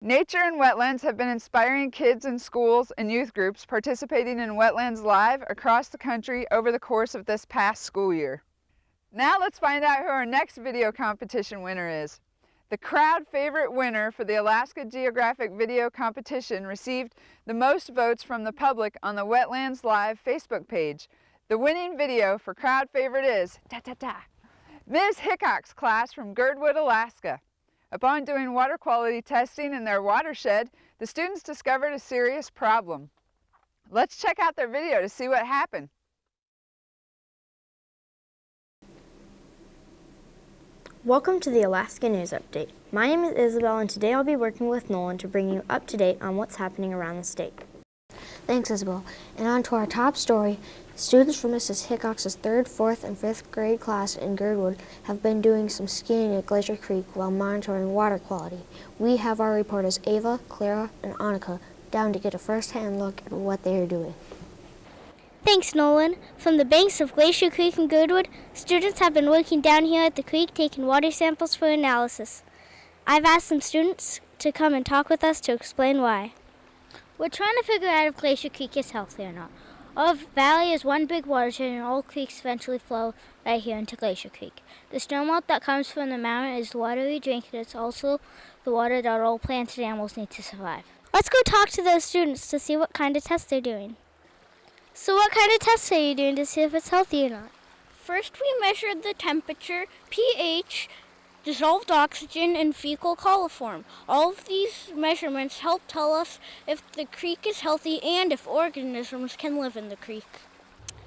Nature and wetlands have been inspiring kids in schools and youth groups participating in Wetlands Live across the country over the course of this past school year. Now let's find out who our next video competition winner is. The crowd favorite winner for the Alaska Geographic Video Competition received the most votes from the public on the Wetlands Live Facebook page. The winning video for crowd favorite is Ms. Hickok's class from Girdwood, Alaska. Upon doing water quality testing in their watershed, the students discovered a serious problem. Let's check out their video to see what happened. Welcome to the Alaska News Update. My name is Isabel, and today I'll be working with Nolan to bring you up to date on what's happening around the state. Thanks, Isabel. And on to our top story. Students from Mrs. Hickok's 3rd, 4th, and 5th grade class in Girdwood have been doing some skiing at Glacier Creek while monitoring water quality. We have our reporters Ava, Clara, and Annika down to get a first-hand look at what they are doing. Thanks, Nolan. From the banks of Glacier Creek in Girdwood, students have been working down here at the creek taking water samples for analysis. I've asked some students to come and talk with us to explain why. We're trying to figure out if Glacier Creek is healthy or not. Our valley is one big watershed, and all creeks eventually flow right here into Glacier Creek. The snowmelt that comes from the mountain is the water we drink, and it's also the water that all plants and animals need to survive. Let's go talk to those students to see what kind of tests they're doing. So what kind of tests are you doing to see if it's healthy or not? First, we measured the temperature, pH, dissolved oxygen, and fecal coliform. All of these measurements help tell us if the creek is healthy and if organisms can live in the creek.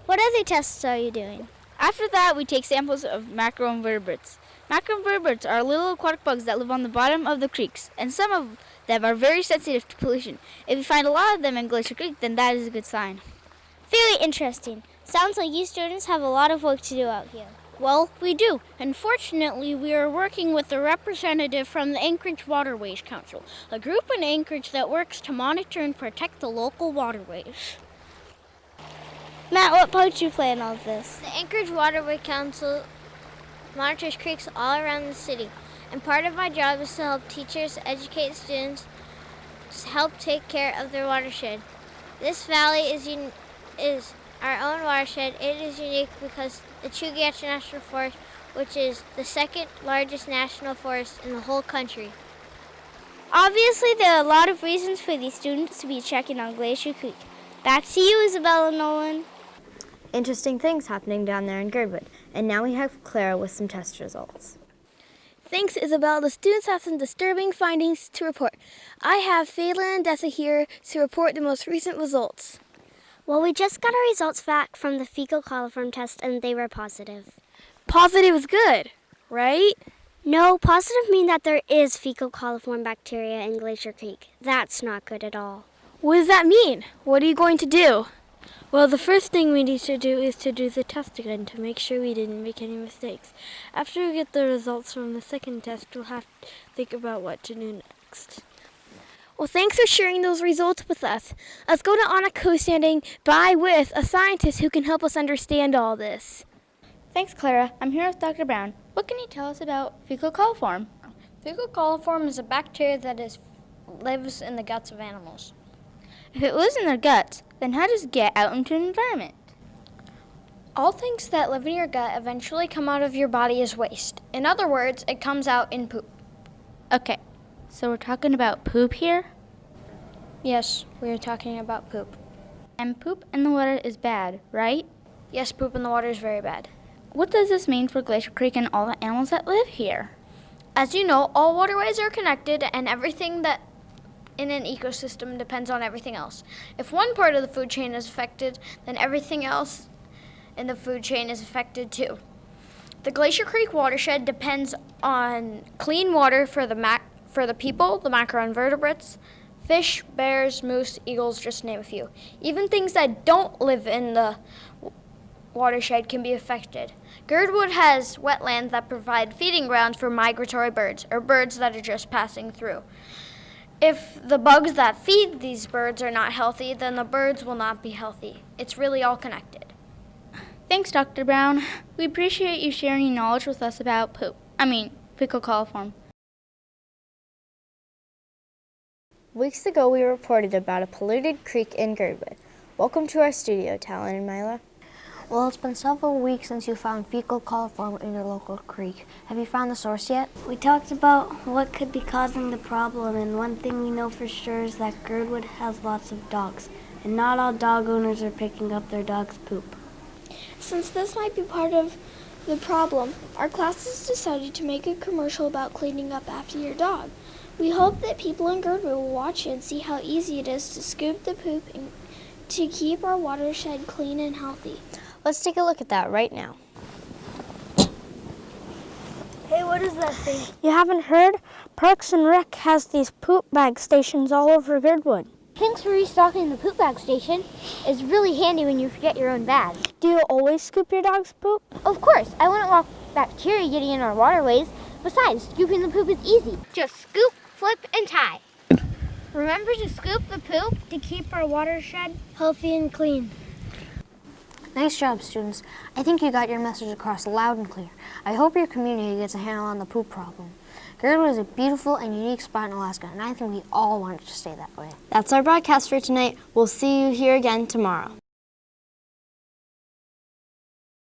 What other tests are you doing? After that, we take samples of macroinvertebrates. Macroinvertebrates are little aquatic bugs that live on the bottom of the creeks, and some of them are very sensitive to pollution. If we find a lot of them in Glacier Creek, then that is a good sign. Very interesting. Sounds like you students have a lot of work to do out here. Well, we do. And fortunately, we are working with a representative from the Anchorage Waterways Council, a group in Anchorage that works to monitor and protect the local waterways. Matt, what part do you play in all of this? The Anchorage Waterway Council monitors creeks all around the city, and part of my job is to help teachers educate students to help take care of their watershed. This valley is our own watershed. It is unique because the Chugach National Forest, which is the 2nd largest national forest in the whole country. Obviously, there are a lot of reasons for these students to be checking on Glacier Creek. Back to you, Isabella and Nolan. Interesting things happening down there in Girdwood. And now we have Clara with some test results. Thanks, Isabel. The students have some disturbing findings to report. I have Phelan and Dessa here to report the most recent results. Well, we just got our results back from the fecal coliform test, and they were positive. Positive is good, right? No, positive mean that there is fecal coliform bacteria in Glacier Creek. That's not good at all. What does that mean? What are you going to do? Well, the first thing we need to do is to do the test again to make sure we didn't make any mistakes. After we get the results from the second test, we'll have to think about what to do next. Well, thanks for sharing those results with us. Let's go to Annika, who's standing by with a scientist who can help us understand all this. Thanks, Clara. I'm here with Dr. Brown. What can you tell us about fecal coliform? Fecal coliform is a bacteria that lives in the guts of animals. If it lives in their guts, then how does it get out into the environment? All things that live in your gut eventually come out of your body as waste. In other words, it comes out in poop. Okay, so we're talking about poop here? Yes, we are talking about poop. And poop in the water is bad, right? Yes, poop in the water is very bad. What does this mean for Glacier Creek and all the animals that live here? As you know, all waterways are connected, and everything that in an ecosystem depends on everything else. If one part of the food chain is affected, then everything else in the food chain is affected too. The Glacier Creek watershed depends on clean water for the people, the macroinvertebrates, fish, bears, moose, eagles, just to name a few. Even things that don't live in the watershed can be affected. Girdwood has wetlands that provide feeding grounds for migratory birds, or birds that are just passing through. If the bugs that feed these birds are not healthy, then the birds will not be healthy. It's really all connected. Thanks, Dr. Brown. We appreciate you sharing your knowledge with us about fecal coliform. Weeks ago, we reported about a polluted creek in Girdwood. Welcome to our studio, Talon and Mila. Well, it's been several weeks since you found fecal coliform in your local creek. Have you found the source yet? We talked about what could be causing the problem, and one thing we know for sure is that Girdwood has lots of dogs, and not all dog owners are picking up their dog's poop. Since this might be part of the problem, our class has decided to make a commercial about cleaning up after your dog. We hope that people in Girdwood will watch it and see how easy it is to scoop the poop and to keep our watershed clean and healthy. Let's take a look at that right now. Hey, what is that thing? You haven't heard? Parks and Rec has these poop bag stations all over Girdwood. Thanks for restocking the poop bag station. It's really handy when you forget your own bag. Do you always scoop your dog's poop? Of course, I wouldn't want bacteria getting in our waterways. Besides, scooping the poop is easy. Just scoop, flip, and tie. Remember to scoop the poop to keep our watershed healthy and clean. Nice job, students. I think you got your message across loud and clear. I hope your community gets a handle on the poop problem. Girdwood is a beautiful and unique spot in Alaska, and I think we all want it to stay that way. That's our broadcast for tonight. We'll see you here again tomorrow.